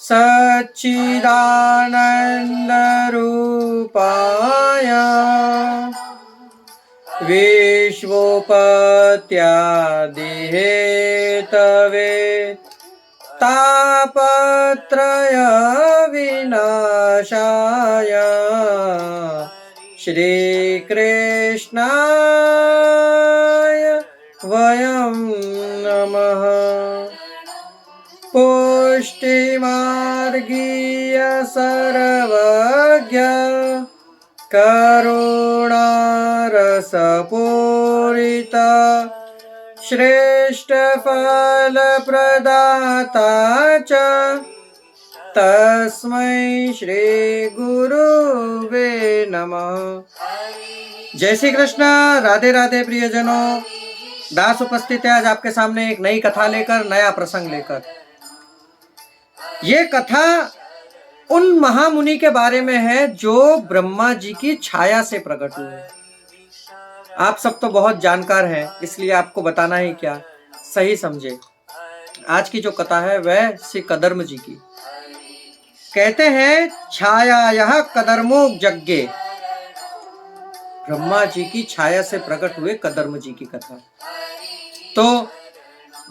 सच्चिदानन्दरूपाय विश्वोपत्यादिहेतवे तापत्रय विनाशाय श्रीकृष्णाय वयं नमः। पुष्टिमार्गीय सर्वज्ञ करुणारसपूरित श्रेष्ठ फलप्रदाता च तस्मै श्री गुरुवे नमः। जय श्री कृष्ण। राधे राधे प्रियजनों, दास उपस्थित है आज आपके सामने एक नई कथा लेकर, नया प्रसंग लेकर। ये कथा उन महामुनि के बारे में है जो ब्रह्मा जी की छाया से प्रकट हुए। आप सब तो बहुत जानकार हैं, इसलिए आपको बताना ही क्या, सही समझे। आज की जो कथा है वह श्री कदर्म जी की। कहते हैं छाया यह कदर्मो यज्ञे, ब्रह्मा जी की छाया से प्रकट हुए कदर्म जी की कथा। तो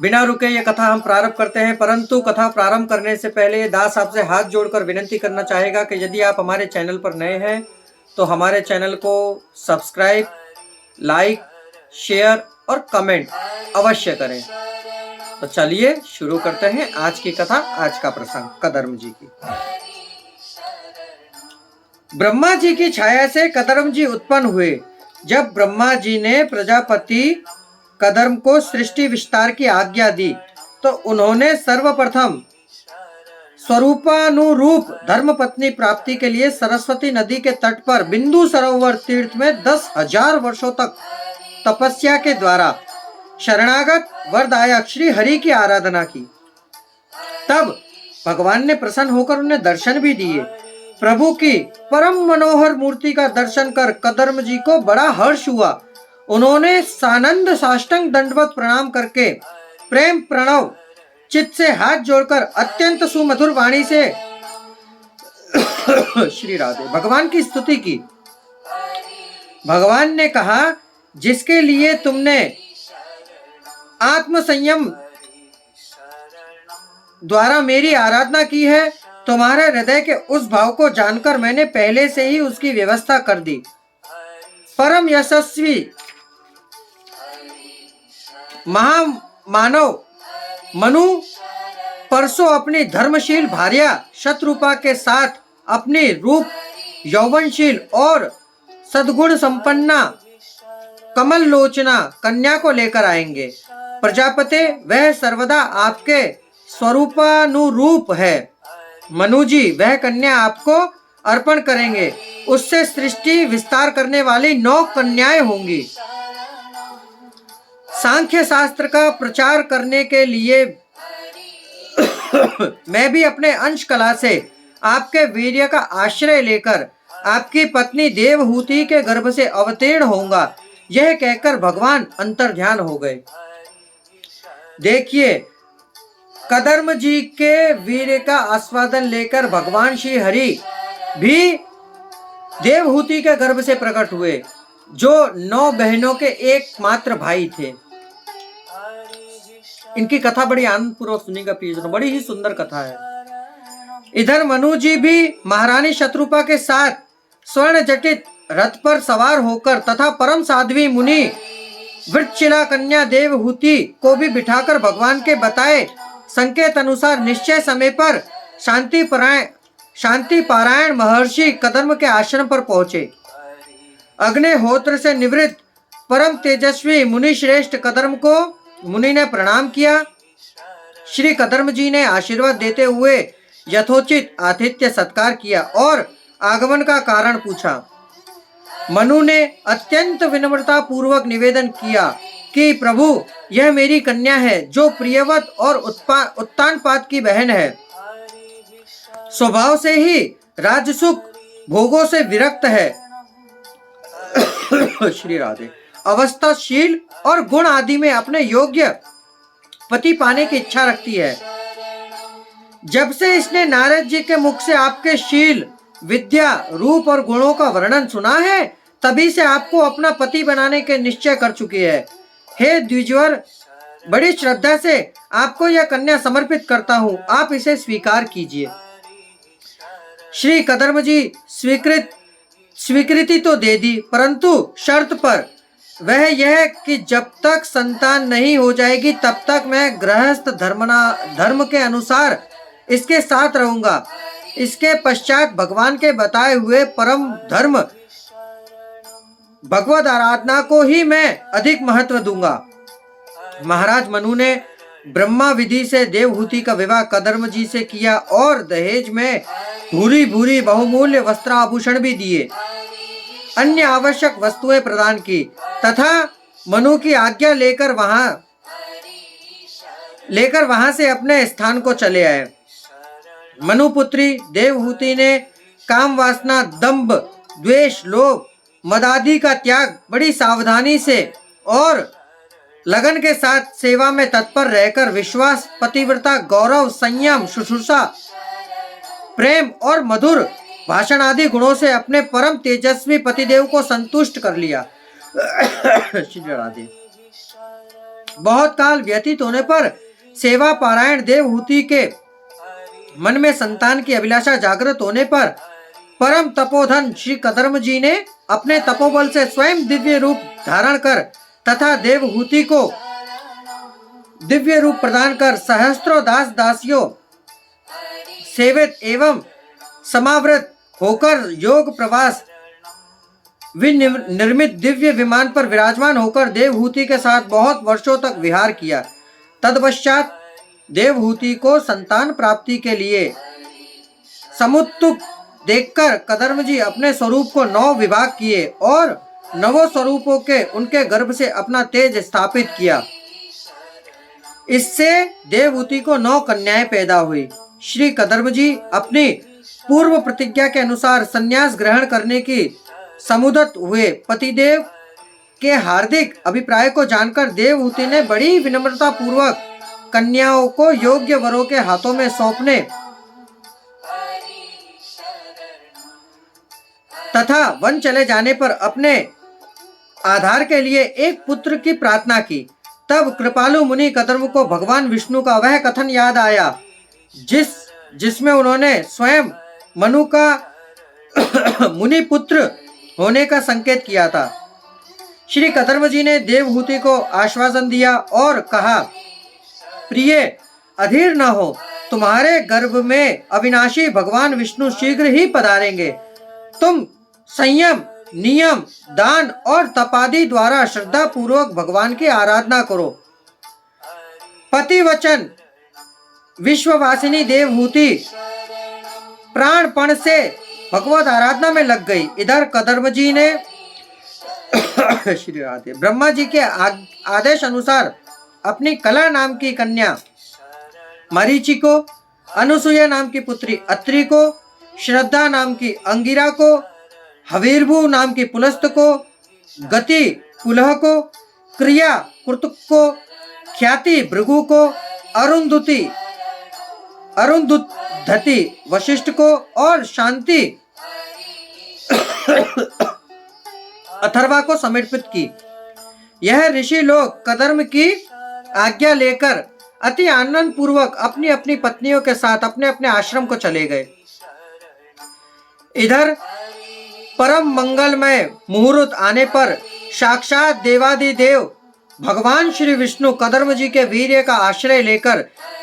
बिना रुके ये कथा हम प्रारंभ करते हैं, परंतु कथा प्रारंभ करने से पहले दास आपसे हाथ जोड़कर विनती करना चाहेगा कि यदि आप हमारे चैनल पर नए हैं तो हमारे चैनल को सब्सक्राइब, लाइक, शेयर और कमेंट अवश्य करें। तो चलिए शुरू करते हैं आज की कथा, आज का प्रसंग कदर्म जी की। ब्रह्मा जी की छाया से कदर्म जी उत्पन्न हुए। जब ब्रह्मा जी ने प्रजापति कदर्म को सृष्टि विस्तार की आज्ञा दी तो उन्होंने सर्वप्रथम स्वरूपानुरूप धर्म पत्नी प्राप्ति के लिए सरस्वती नदी के तट पर बिंदु सरोवर तीर्थ में 10,000 वर्षों तक तपस्या के द्वारा शरणागत वरदायक श्री हरि की आराधना की। तब भगवान ने प्रसन्न होकर उन्हें दर्शन भी दिए। प्रभु की परम मनोहर मूर्ति का दर्शन कर कदर्म जी को बड़ा हर्ष हुआ। उन्होंने सानंद साष्टांग दंडवत प्रणाम करके प्रेम प्रणव चित्त से हाथ जोड़कर अत्यंत सुमधुर वाणी से श्री राधे भगवान की स्तुति की। भगवान ने कहा, जिसके लिए तुमने आत्म संयम द्वारा मेरी आराधना की है, तुम्हारे हृदय के उस भाव को जानकर मैंने पहले से ही उसकी व्यवस्था कर दी। परम यशस्वी महामानव मनु परसों अपनी धर्मशील भार्या शत्रुपा के साथ अपनी रूप यौवनशील और सद्गुण संपन्ना कमल लोचना कन्या को लेकर आएंगे। प्रजापति वह सर्वदा आपके स्वरूपानुरूप है। मनु जी वह कन्या आपको अर्पण करेंगे। उससे सृष्टि विस्तार करने वाली 9 कन्याएं होंगी। सांख्य शास्त्र का प्रचार करने के लिए मैं भी अपने अंश कला से आपके वीर्य का आश्रय लेकर आपकी पत्नी देवहूति के गर्भ से अवतीर्ण होऊंगा। यह कहकर भगवान अंतर्ध्यान हो गए। देखिए, कदर्म जी के वीर्य का आस्वादन लेकर भगवान श्री हरि भी देवहूति के गर्भ से प्रकट हुए, जो 9 बहनों के एकमात्र भाई थे। इनकी कथा बड़ी आनंद पूर्वक सुनेगा प्रियजनों, बड़ी ही सुंदर कथा है। इधर मनु जी भी महारानी शत्रुपा के साथ स्वर्ण जटित रथ पर सवार होकर तथा परम साध्वी मुनि वृक्षशिला कन्या देवहूति को भी बिठाकर भगवान के बताए संकेत अनुसार निश्चय समय पर शांति पारायण महर्षि कदर्म के आश्रम पर पहुंचे। अग्निहोत्र से निवृत्त परम तेजस्वी मुनि श्रेष्ठ कदर्म को मुनि ने प्रणाम किया। श्री कदर्म जी ने आशीर्वाद देते हुए यथोचित आतिथ्य सत्कार किया और आगमन का कारण पूछा। मनु ने अत्यंत विनम्रता पूर्वक निवेदन किया कि प्रभु, यह मेरी कन्या है जो प्रियवत और उत्तानपाद की बहन है। स्वभाव से ही राजसुख भोगों से विरक्त है। श्री राधे अवस्थाशील और गुण आदि में अपने योग्य पति पाने की इच्छा रखती है। जब से इसने नारद जी के मुख से आपके शील, विद्या, रूप और गुणों का वर्णन सुना है, तभी से आपको अपना पति बनाने के निश्चय कर चुकी है। हे द्विजवर, बड़ी श्रद्धा से आपको यह कन्या समर्पित करता हूँ, आप इसे स्वीकार कीजिए। श्री कदर्म जी स्वीकृति तो दे दी, परंतु शर्त पर। वह यह कि जब तक संतान नहीं हो जाएगी तब तक मैं गृहस्थ धर्म के अनुसार इसके साथ रहूंगा। इसके पश्चात भगवान के बताए हुए परम धर्म भगवद आराधना को ही मैं अधिक महत्व दूंगा। महाराज मनु ने ब्रह्मा विधि से देवहूति का विवाह कदर्म जी से किया और दहेज में भूरी भूरी बहुमूल्य वस्त्राभूषण भी दिए, अन्य आवश्यक वस्तुएं प्रदान की तथा मनु की आज्ञा लेकर वहां से अपने स्थान को चले आए। मनुपुत्री देवहूति ने काम वासना, दंभ, द्वेष, लोभ, मदादि का त्याग बड़ी सावधानी से और लगन के साथ सेवा में तत्पर रहकर विश्वास, पतिव्रता, गौरव, संयम, शुश्रूषा, प्रेम और मधुर भाषण आदि गुणों से अपने परम तेजस्वी पतिदेव को संतुष्ट कर लिया। श्री राधे। बहुत काल व्यतीत होने पर सेवा पारायण देवहूति के मन में संतान की अभिलाषा जागृत होने पर परम तपोधन श्री कदर्म जी ने अपने तपोबल से स्वयं दिव्य रूप धारण कर तथा देवहूति को दिव्य रूप प्रदान कर सहस्त्रों दास दासियों सेवित एवं समावृत होकर योग प्रवास निर्मित दिव्य विमान पर विराजमान होकर देवहूति के साथ बहुत वर्षों तक विहार किया। तदपश्चात देवहूति को संतान प्राप्ति के लिए समुत्सुक देखकर कदर्म जी अपने स्वरूप को 9 विभाग किए और 9 स्वरूपों के उनके गर्भ से अपना तेज स्थापित किया। इससे देवहूति को 9 कन्याएं पैदा हुई। श्री कदर्म जी अपनी पूर्व प्रतिज्ञा के अनुसार संन्यास ग्रहण करने की समुदत हुए। पतिदेव के हार्दिक अभिप्राय को जानकर देवहूति ने बड़ी विनम्रता पूर्वक कन्याओं को योग्य वरों के हाथों में सौंपने तथा वन चले जाने पर अपने आधार के लिए एक पुत्र की प्रार्थना की। तब कृपालु मुनि कदर्म को भगवान विष्णु का वह कथन याद आया जिसमें उन्होंने स्वयं मनु का मुनि पुत्र होने का संकेत किया था। श्री कदर्म जी ने देवहूति को आश्वासन दिया और कहा, प्रिय, अधीर न हो, तुम्हारे गर्भ में अविनाशी भगवान विष्णु शीघ्र ही पधारेंगे। तुम संयम, नियम, दान और तपादि द्वारा श्रद्धा पूर्वक भगवान की आराधना करो। पतिवचन विश्ववासिनी देवहूति प्राणपण से भगवत आराधना में लग गई। इधर कदर्म जी ने श्री राधे ब्रह्मा जी के आदेश अनुसार अपनी कला नाम की कन्या मरीचि को, अनुसुया नाम की पुत्री अत्रि को, श्रद्धा नाम की अंगिरा को, हवीरभू नाम की पुलस्त को, गति पुलह को, क्रिया कुर्तुक को, ख्याति भृगु को, अरुंधति वशिष्ठ को और शांति अथर्वा को समर्पित की। यह ऋषि लोग कदर्म की आज्ञा लेकर अति आनंद पूर्वक अपनी अपनी पत्नियों के साथ अपने अपने आश्रम को चले गए। इधर परम मंगलमय मुहूर्त आने पर साक्षात देवादिदेव भगवान श्री विष्णु कदर्म जी के वीर्य का आश्रय लेकर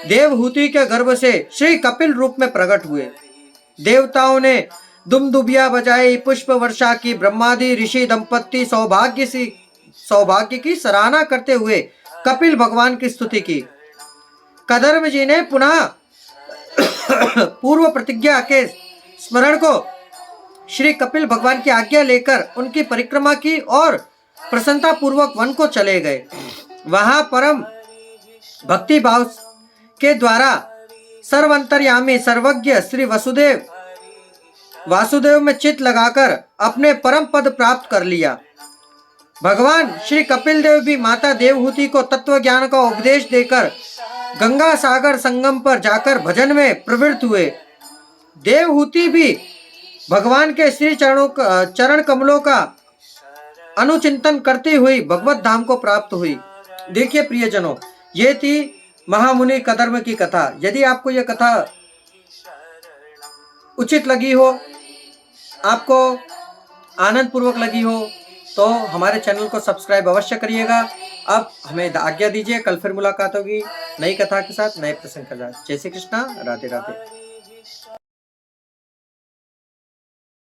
देवहूति के गर्भ से श्री कपिल रूप में प्रकट हुए। देवताओं ने दुमदुबिया बजाई, पुष्प वर्षा की, ब्रह्मादि ऋषि दंपत्ति सौभाग्य की सराहना करते हुए कपिल भगवान की स्तुति की। कदर्म जी ने पुनः पूर्व प्रतिज्ञा के स्मरण को श्री कपिल भगवान की आज्ञा लेकर उनकी परिक्रमा की और प्रसन्नता पूर्वक वन को चले गए। वहां परम भक्ति भाव के द्वारा सर्वंतर्यामी सर्वज्ञ श्री वासुदेव में चित्त लगाकर अपने परम पद प्राप्त कर लिया। भगवान श्री कपिल देव भी माता देवहूति को तत्व ज्ञान का उपदेश देकर गंगा सागर संगम पर जाकर भजन में प्रवृत्त हुए। देवहूति भी भगवान के श्री चरण कमलों का अनुचिंतन करती हुई भगवत धाम को प्राप्त हुई। देखिए प्रियजनों, ये थी महामुनि कदर्म की कथा। यदि आपको यह कथा उचित लगी हो, आपको आनंद पूर्वक लगी हो, तो हमारे चैनल को सब्सक्राइब अवश्य करिएगा। अब हमें आज्ञा दीजिए, कल फिर मुलाकात होगी नई कथा के साथ, नए प्रसंग के साथ। जय श्री कृष्णा, राधे राधे।